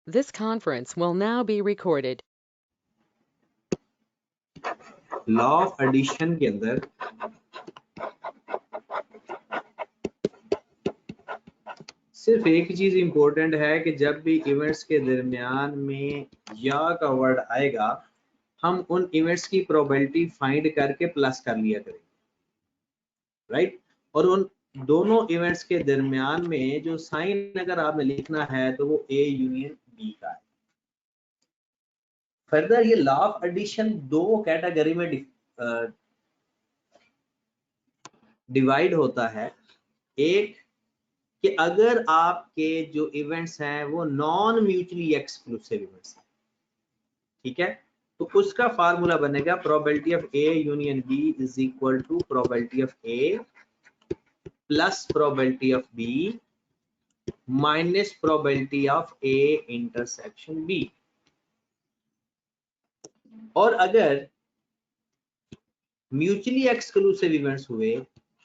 This conference will now be recorded. Law of addition के अंदर सिर्फ एक ही चीज इंपॉर्टेंट है कि जब भी इवेंट्स के दरमियान में या का वर्ड आएगा हम उन इवेंट्स की प्रोबेबिलिटी फाइंड करके प्लस कर लिया करेंगे, राइट। और उन दोनों इवेंट्स के दरमियान में जो साइन अगर आपने लिखना है तो वो ए यूनियन बी का है। फर्दर ये लॉ ऑफ एडिशन दो कैटेगरी में डिवाइड होता है। एक कि अगर आपके जो इवेंट्स हैं वो नॉन म्यूचुअली एक्सक्लूसिव इवेंट्स हैं, ठीक है, तो उसका फार्मूला बनेगा probability of A union B is equal to probability of A plus probability of B minus probability of A intersection B. और अगर म्यूचुअली एक्सक्लूसिव इवेंट्स हुए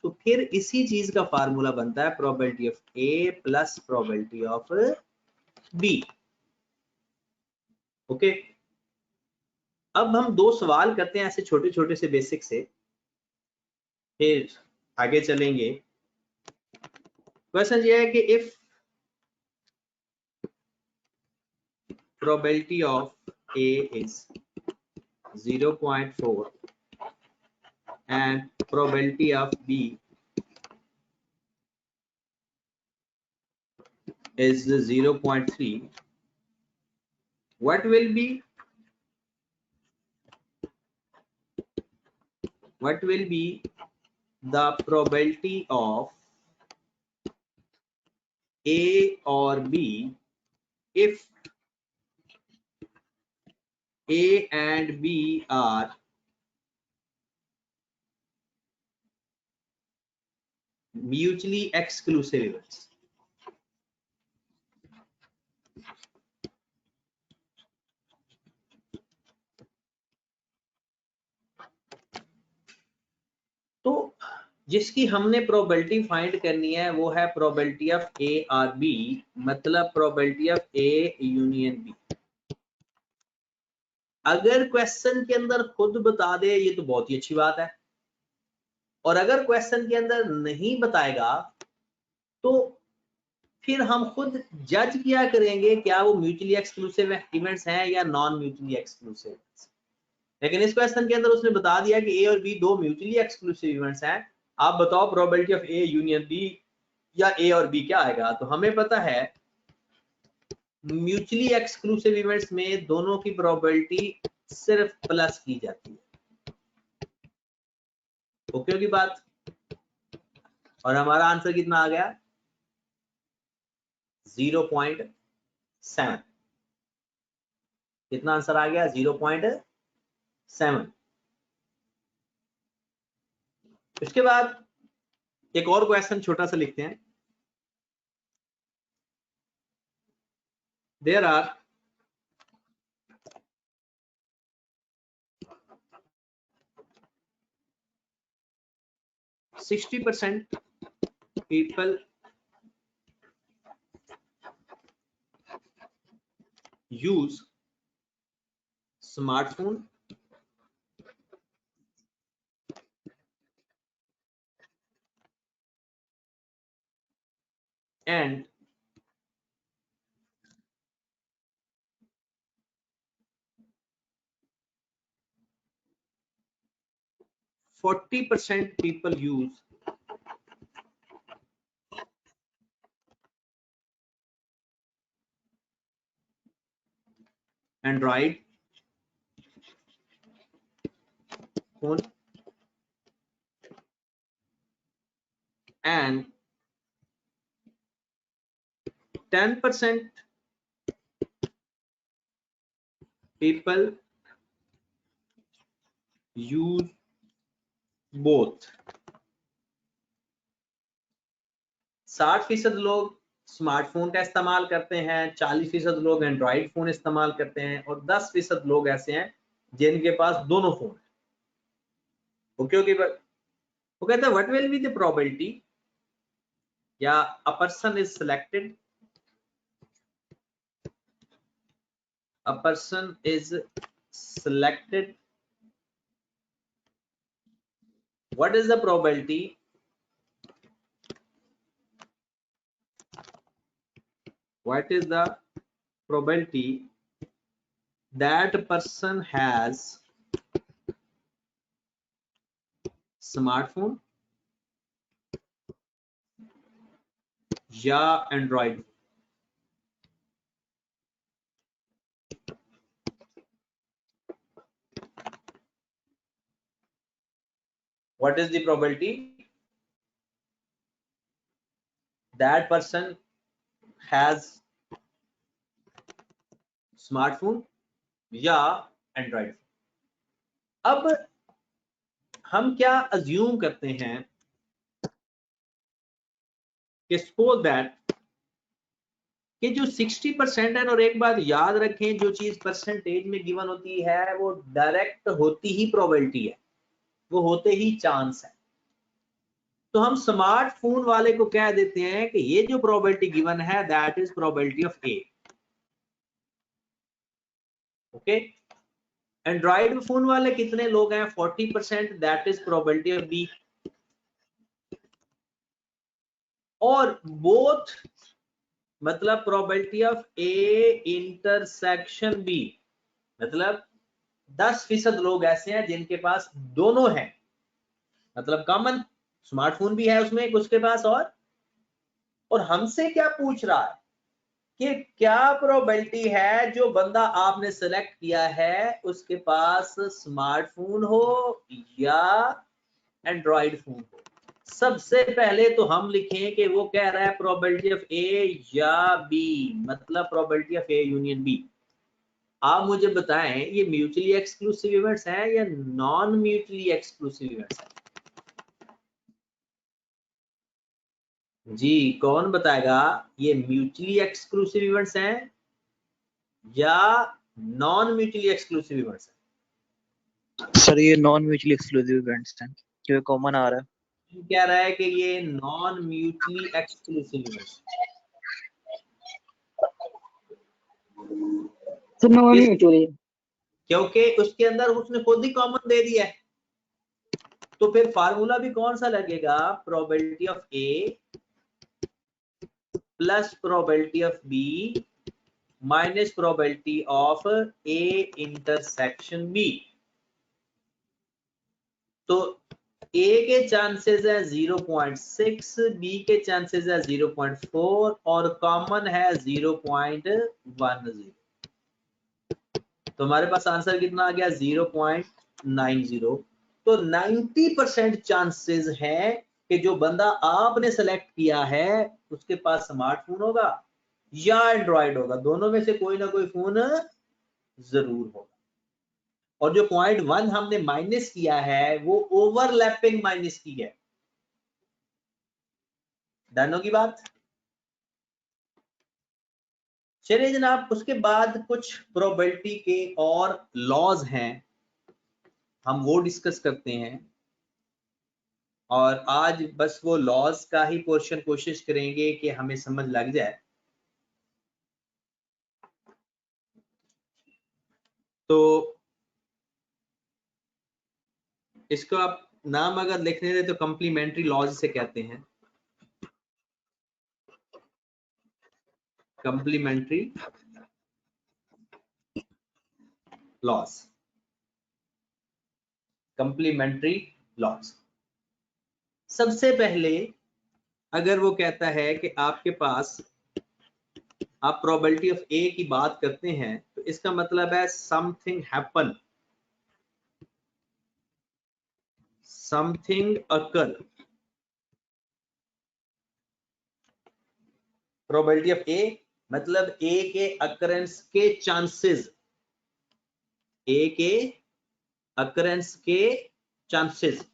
तो फिर इसी चीज का फार्मूला बनता है probability of A plus probability of B. Okay, अब हम दो सवाल करते हैं ऐसे छोटे छोटे से बेसिक से, फिर आगे चलेंगे। क्वेश्चन ये है कि if probability of A is 0.4 and probability of B is 0.3, what will be the probability of A or B if A and B are mutually exclusive events? तो जिसकी हमने प्रोबेबिलिटी फाइंड करनी है वो है प्रोबेबिलिटी ऑफ ए और B, मतलब probability of A union B. अगर क्वेश्चन के अंदर खुद बता दे ये तो बहुत ही अच्छी बात है, और अगर क्वेश्चन के अंदर नहीं बताएगा तो फिर हम खुद जज किया करेंगे क्या वो म्यूचुअली एक्सक्लूसिव इवेंट्स हैं या नॉन म्यूचुअली एक्सक्लूसिव। लेकिन इस क्वेश्चन के अंदर उसने बता दिया कि ए और बी दो म्यूचुअली एक्सक्लूसिव इवेंट्स हैं, आप बताओ probability of A union B या ए और बी क्या आएगा। तो हमें पता है म्यूचुअली एक्सक्लूसिव इवेंट्स में दोनों की प्रोबेबिलिटी सिर्फ प्लस की जाती है। ओके की बात, और हमारा आंसर कितना आ गया 0.7। कितना आंसर आ गया 0.7। इसके बाद एक और क्वेश्चन छोटा सा लिखते हैं। There are 60% people use smartphone and 40% people use Android phone and 10% people use both। 60% लोग स्मार्टफोन का इस्तेमाल करते हैं, 40% लोग एंड्रॉइड फोन इस्तेमाल करते हैं, और 10% लोग ऐसे हैं जिनके पास दोनों फोन है। ओके ओके, वो कहता है what will be the probability या a person is selected a person is selected, what is the probability that person has smartphone या Android? What is the probability that person has smartphone या Android? अब हम क्या assume करते हैं कि suppose that कि जो 60% है, और एक बात याद रखें, जो चीज परसेंटेज में गिवन होती है वो डायरेक्ट होती ही प्रोबेबिलिटी है, वो होते ही चांस है। तो हम स्मार्टफोन वाले को कह देते हैं कि ये जो प्रोबेबिलिटी गिवन है that is probability of A. Okay, Android phone वाले कितने लोग हैं? 40%, that is probability of B. और बोथ मतलब probability of A intersection B, मतलब 10% लोग ऐसे हैं जिनके पास दोनों हैं, मतलब कॉमन स्मार्टफोन भी है उसमें उसके पास, और हमसे क्या पूछ रहा है कि क्या प्रोबेबिलिटी है जो बंदा आपने सेलेक्ट किया है उसके पास स्मार्टफोन हो या एंड्रॉइड फोन हो। सबसे पहले तो हम लिखें कि वो कह रहा है प्रोबेबिलिटी ऑफ ए या बी, मतलब probability of A union B. आप मुझे बताएं ये म्यूचुअली एक्सक्लूसिव इवेंट्स हैं या नॉन म्यूचुअली एक्सक्लूसिव इवेंट्स हैं? जी, कौन बताएगा ये म्यूचुअली एक्सक्लूसिव इवेंट्स हैं या नॉन म्यूचुअली एक्सक्लूसिव इवेंट्स हैं? सर ये नॉन म्यूचुअली एक्सक्लूसिव इवेंट्स हैं क्योंकि कॉमन आ रहा है। क्या रहा है कि ये non mutually exclusive events, non mutually, क्योंकि उसके अंदर उसने खुद ही कॉमन दे दिया है। तो फिर फार्मूला भी कौन सा लगेगा? Probability of A plus probability of B minus probability of A intersection B. तो ए के चांसेस है 0.6, बी के चांसेस है 0.4 और कॉमन है 0.10। तो हमारे पास आंसर कितना आ गया? 0.90। तो 90% चांसेस है कि जो बंदा आपने सेलेक्ट किया है उसके पास स्मार्टफोन होगा या एंड्रॉइड होगा, दोनों में से कोई ना कोई फोन जरूर होगा। और जो 0.1 हमने माइनस किया है वो ओवरलैपिंग माइनस की है। डन होगी बात? चलिए जनाब, उसके बाद कुछ प्रोबेबिलिटी के और लॉज हैं, हम वो डिस्कस करते हैं। और आज बस वो लॉज का ही पोर्शन कोशिश करेंगे कि हमें समझ लग जाए। तो इसको आप नाम अगर लिखने दे तो कॉम्प्लीमेंट्री लॉज से कहते हैं, कॉम्प्लीमेंट्री लॉज, कॉम्प्लीमेंट्री लॉज। सबसे पहले अगर वो कहता है कि आपके पास आप प्रोबेबिलिटी ऑफ ए की बात करते हैं तो इसका मतलब है something happen, something occur. Probability of A मतलब ए के अकरेंस के चांसेस, ए के अकरेंस के चांसेस।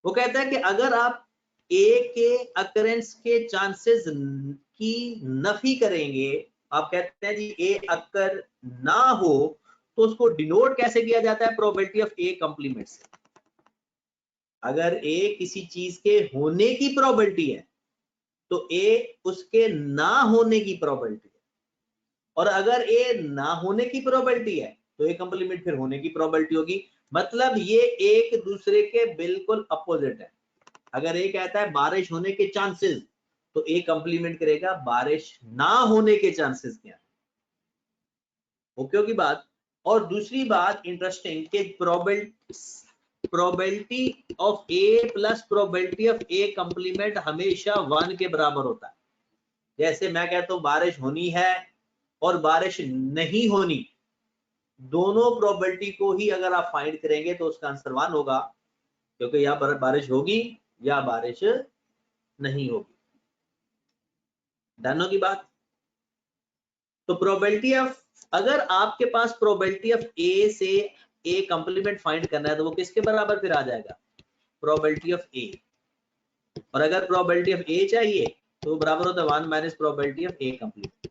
वो कहता है कि अगर आप ए के अकरेंस के चांसेस की नफी करेंगे, आप कहते हैं जी ए अकर ना हो, तो उसको डिनोट कैसे किया जाता है? प्रोबेबिलिटी ऑफ ए कॉम्प्लीमेंट से। अगर ए किसी चीज के होने की प्रोबेबिलिटी है तो ए उसके ना होने की प्रोबेबिलिटी है। और अगर ए ना होने की प्रोबेबिलिटी है तो ए कंप्लीमेंट फिर होने की प्रोबेबिलिटी होगी। मतलब ये एक दूसरे के बिल्कुल अपोजिट है। अगर ए कहता है बारिश होने के चांसेस, तो ए कंप्लीमेंट करेगा बारिश ना होने के चांसेस क्या है। ओके की बात। और दूसरी बात इंटरेस्टिंग कि probability of A plus probability of A complement हमेशा 1 के बराबर होता है। जैसे मैं कहता हूं बारिश होनी है और बारिश नहीं होनी, दोनों प्रोबेबिलिटी को ही अगर आप फाइंड करेंगे तो उसका आंसर 1 होगा, क्योंकि यहाँ बारिश होगी या बारिश नहीं होगी। डन की बात। तो प्रोबेबिलिटी ऑफ, अगर आपके पास प्रोबेबिलिटी ऑफ ए से ए कंप्लीमेंट फाइंड करना है तो वो किसके बराबर फिर आ जाएगा, प्रोबेबिलिटी ऑफ ए। और अगर प्रोबेबिलिटी ऑफ ए चाहिए तो वो बराबर होता है 1 minus probability of A complement.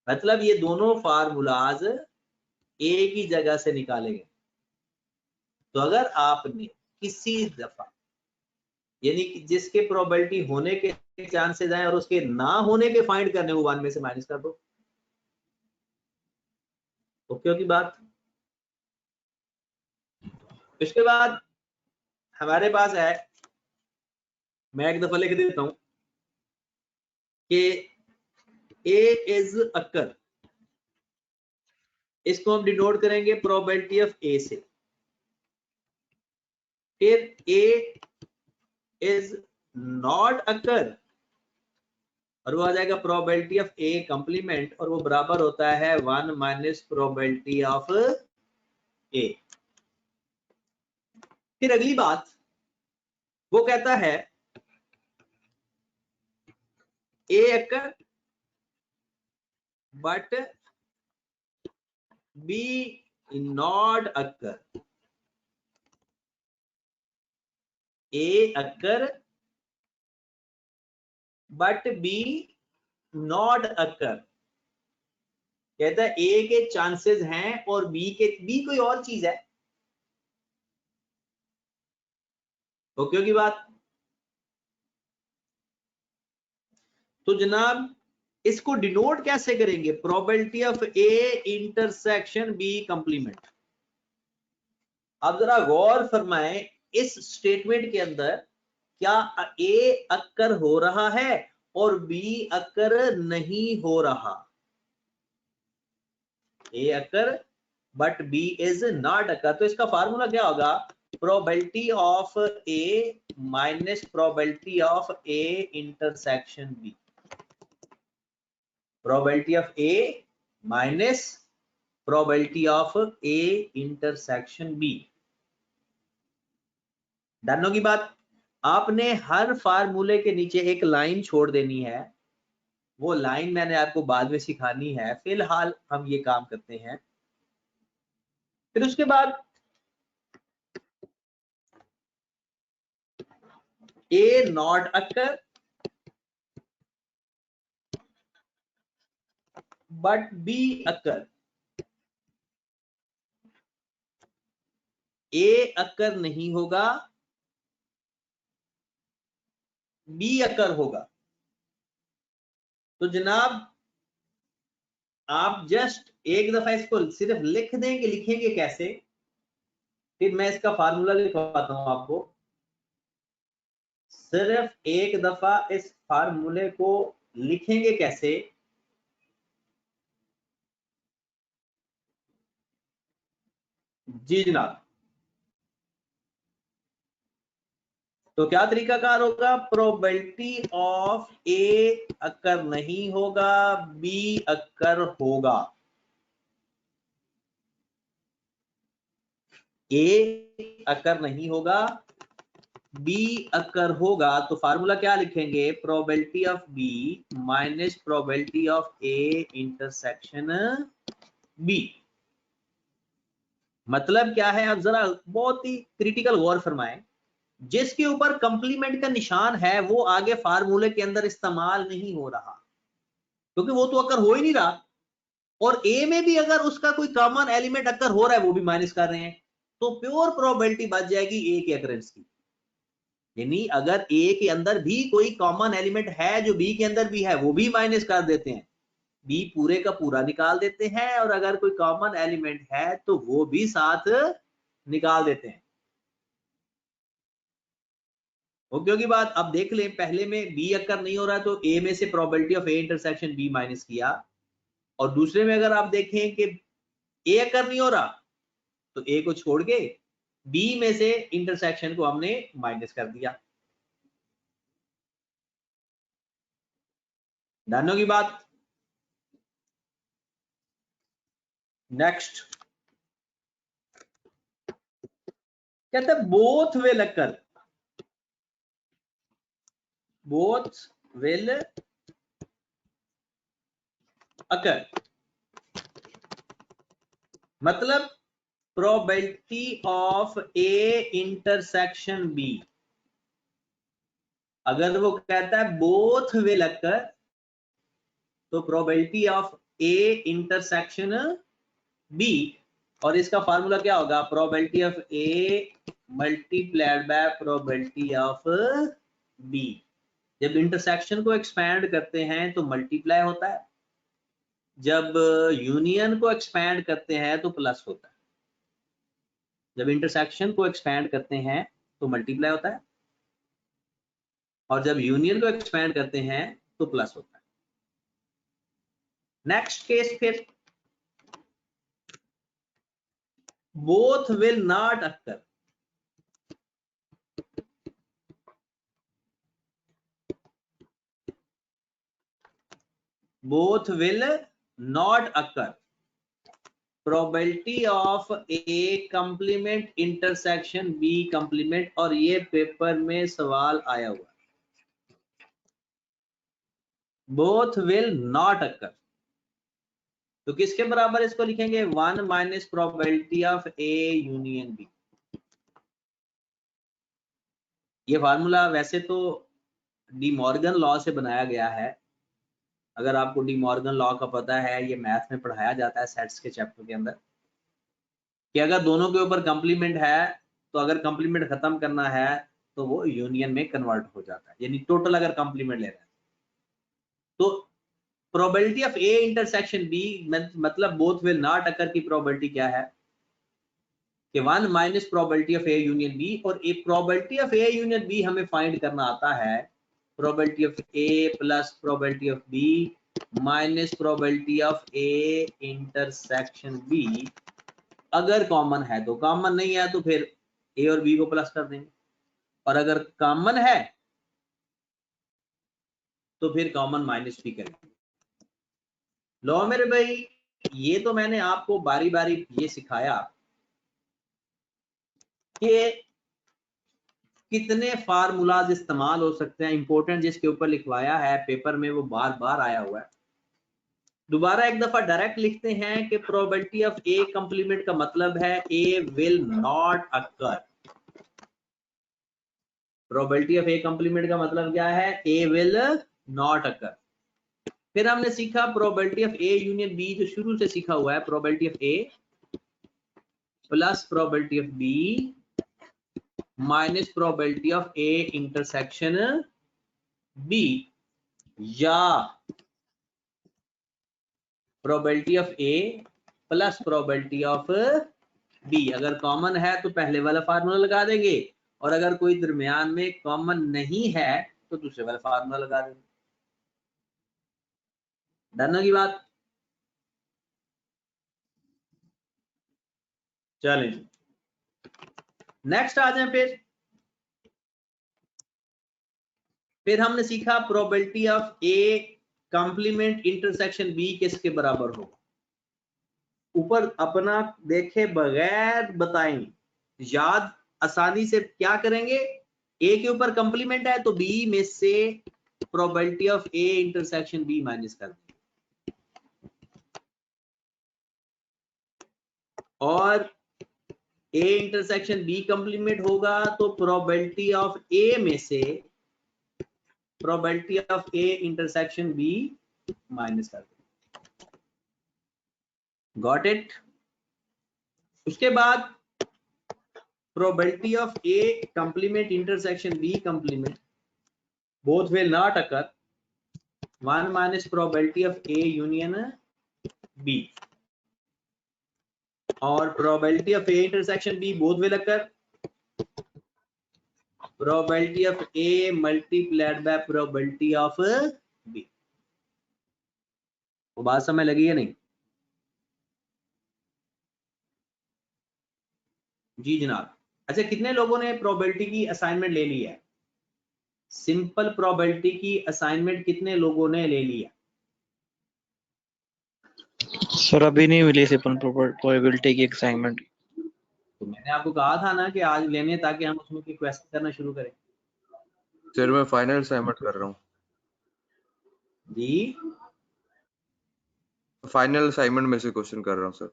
मतलब ये दोनों फार्मूलाज ए की जगह से निकाले गए। तो अगर आपने किसी दफा, यानी कि जिसके प्रोबेबिलिटी होने के चांसेस आए और उसके ना होने के फाइंड करने, वो 1 में से माइनस कर दो। ओके की बात। इसके बाद हमारे पास है, मैं एक दफा लिख देता हूं कि ए इज अक्कर, इसको हम डिनोट करेंगे प्रोबेबिलिटी ऑफ ए से। फिर ए इज नॉट अक्कर, और वो आ जाएगा प्रोबेबिलिटी ऑफ ए कंप्लीमेंट, और वो बराबर होता है 1 माइनस प्रोबेबिलिटी ऑफ ए। फिर अगली बात वो कहता है A occur but B not occur. A occur but B not occur. कहता है ए के चांसेस हैं और बी कोई और चीज है। ओके की बात। तो जनाब इसको डिनोट कैसे करेंगे, probability of A intersection B complement. अब जरा गौर फरमाएं, इस स्टेटमेंट के अंदर क्या ए अक्कर हो रहा है और बी अक्कर नहीं हो रहा। A occur but B is not occur. तो इसका फार्मूला क्या होगा, probability of A minus probability of A intersection B. Probability of A minus probability of A intersection B. Done की बात। आपने हर फार्मूले के नीचे एक लाइन छोड़ देनी है, वो लाइन मैंने आपको बाद में सिखानी है, फिलहाल हम ये काम करते हैं। फिर उसके बाद A not occur but B occur. A occur नहीं होगा, बी अक्कर होगा। तो जनाब आप जस्ट एक दफा इसको सिर्फ लिख दें कि लिखेंगे कैसे, फिर मैं इसका फार्मूला लिखवाता हूं आपको। सिर्फ एक दफा इस फार्मूले को लिखेंगे कैसे, जी जनाब। तो क्या तरीकाकार होगा, प्रोबेबिलिटी ऑफ ए अक्कर नहीं होगा, बी अक्कर होगा। ए अक्कर नहीं होगा, बी अक्कर होगा। तो फार्मूला क्या लिखेंगे, probability of B minus probability of A intersection B. मतलब क्या है, आप जरा बहुत ही क्रिटिकल गौर फरमाएं। जिसके ऊपर कंप्लीमेंट का निशान है वो आगे फार्मूले के अंदर इस्तेमाल नहीं हो रहा, क्योंकि वो तो अक्कर हो ही नहीं रहा। और ए में भी अगर उसका कोई कॉमन एलिमेंट अक्कर हो रहा है वो भी माइनस कर रहे हैं, तो प्योर प्रोबेबिलिटी बच जाएगी ए के अकरेंस की। यानी अगर ए के अंदर भी कोई कॉमन एलिमेंट है जो बी के अंदर भी है, वो भी माइनस कर देते हैं, बी पूरे का पूरा निकाल देते हैं और अगर कोई कॉमन एलिमेंट है तो वो भी साथ निकाल देते हैं। ओके की बात। अब देख लें, पहले में बी अक्कर नहीं हो रहा है तो ए में से probability of A intersection B minus किया, और दूसरे में अगर आप देखें कि ए अक्कर नहीं हो रहा तो ए को छोड़ के बी में से इंटरसेक्शन को हमने माइनस कर दिया। डन की बात। नेक्स्ट कहते हैं both will occur, both will occur मतलब probability of A intersection B. अगर वो कहता है बोथ विल अक्कर तो probability of A intersection B, और इसका फार्मूला क्या होगा, probability of A multiplied by probability of B. जब इंटरसेक्शन को एक्सपैंड करते हैं तो मल्टीप्लाई होता है, जब यूनियन को एक्सपैंड करते हैं तो प्लस होता है। जब इंटरसेक्शन को एक्सपैंड करते हैं तो मल्टीप्लाई होता है, और जब यूनियन को एक्सपैंड करते हैं तो प्लस होता है। नेक्स्ट केस फिर both will not occur, both will not occur, probability of A complement intersection B complement, और ये पेपर में सवाल आया हुआ, both will not occur तो किसके बराबर इसको लिखेंगे, 1 minus probability of A union B। ये फार्मूला वैसे तो डी मॉर्गन लॉ से बनाया गया है। अगर आपको डी मॉर्गन लॉ का पता है, ये मैथ में पढ़ाया जाता है सेट्स के चैप्टर के अंदर, कि अगर दोनों के ऊपर कंप्लीमेंट है तो अगर कंप्लीमेंट खत्म करना है तो वो यूनियन में कन्वर्ट हो जाता है, यानी टोटल अगर कंप्लीमेंट ले रहे हैं तो probability of A intersection B मतलब बोथ विल नॉट अकर की प्रोबेबिलिटी क्या है कि 1 minus probability of A union B, और a probability of A union B हमें फाइंड करना आता है probability of A plus probability of B minus probability of A intersection B. अगर कॉमन है तो कॉमन, नहीं है तो फिर ए और बी को प्लस कर देंगे, और अगर कॉमन है तो फिर कॉमन माइनस भी करेंगे। लो मेरे भाई, ये तो मैंने आपको बारी बारी ये सिखाया कि कितने फार्मूलाज इस्तेमाल हो सकते हैं। इंपॉर्टेंट जिसके ऊपर लिखवाया है पेपर में वो बार बार आया हुआ है। दोबारा एक दफा डायरेक्ट लिखते हैं कि प्रोबेबिलिटी ऑफ ए कंप्लीमेंट का मतलब है A will not occur. Probability of A complement का मतलब क्या है, ए विल नॉट अकर। फिर हमने सीखा probability of A union B, जो शुरू से सीखा हुआ है, probability of A plus probability of B minus probability of A intersection B, या probability of A plus probability of B. अगर कॉमन है तो पहले वाला फार्मूला लगा देंगे, और अगर कोई दरमियान में कॉमन नहीं है तो दूसरे वाला फार्मूला लगा देंगे। डन की बात। चलें नेक्स्ट आ जाए। फिर हमने सीखा probability of A complement intersection B किसके बराबर हो। ऊपर अपना देखे बगैर बताएं, याद आसानी से क्या करेंगे, ए के ऊपर कंप्लीमेंट है तो बी में से probability of A intersection B minus कर देंगे, और ए इंटरसेक्शन बी कंप्लीमेंट होगा तो प्रोबेबिलिटी ऑफ ए में से probability of A intersection B minus कर देंगे। Got it. उसके बाद probability of A complement intersection B complement both will not occur 1 minus probability of A union B और probability of A intersection B both will occur probability of A multiplied by probability of B. वो बात समझ लगी है नहीं? जी जनाब। अच्छा, कितने लोगों ने प्रोबेबिलिटी की असाइनमेंट ले ली है? सिंपल प्रोबेबिलिटी की असाइनमेंट कितने लोगों ने ले ली है? सर अभी नहीं मिली सिंपल प्रोबेबिलिटी की असाइनमेंट। तो मैंने आपको कहा था ना कि आज लेने ताकि हम उसमें की क्वेश्चन करना शुरू करें। सर मैं फाइनल असाइनमेंट कर रहा हूँ। जी फाइनल असाइनमेंट में से क्वेश्चन कर रहा हूँ सर।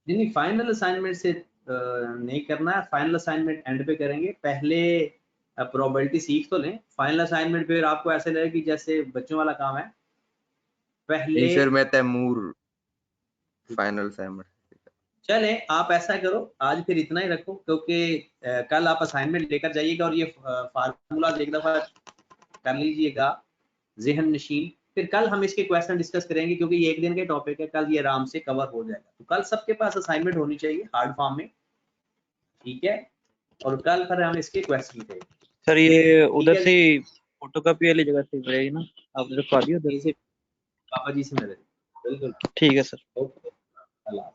नहीं, फाइनल असाइनमेंट से नहीं करना है, फाइनल असाइनमेंट एंड पे करेंगे। पहले प्रोबेबिलिटी सीख तो लें, फाइनल असाइनमेंट फिर आपको ऐसे लगे कि जैसे बच्चों वाला काम है। पहले नहीं सर मैं तैमूर फाइनल असाइनमेंट। चले आप ऐसा करो, आज फिर इतना ही रखो, क्योंकि कल आप असाइनमेंट लेकर जाइएगा और ये फार्मूला एक दफा कर लीजिएगा ज़हन नशीन। फिर कल हम इसके क्वेश्चन डिस्कस करेंगे, क्योंकि ये एक दिन के टॉपिक है, कल ये आराम से कवर हो जाएगा। तो कल सबके पास असाइनमेंट होनी चाहिए हार्ड फॉर्म में, ठीक है? और कल फिर हम इसके क्वेश्चन करेंगे। सर ये उधर से फोटोकॉपी वाली जगह से मिलेगी ना, आप रखवा दिए उधर? पापा जी से मिले। बिल्कुल ठीक है सर। ओके, अल्लाह।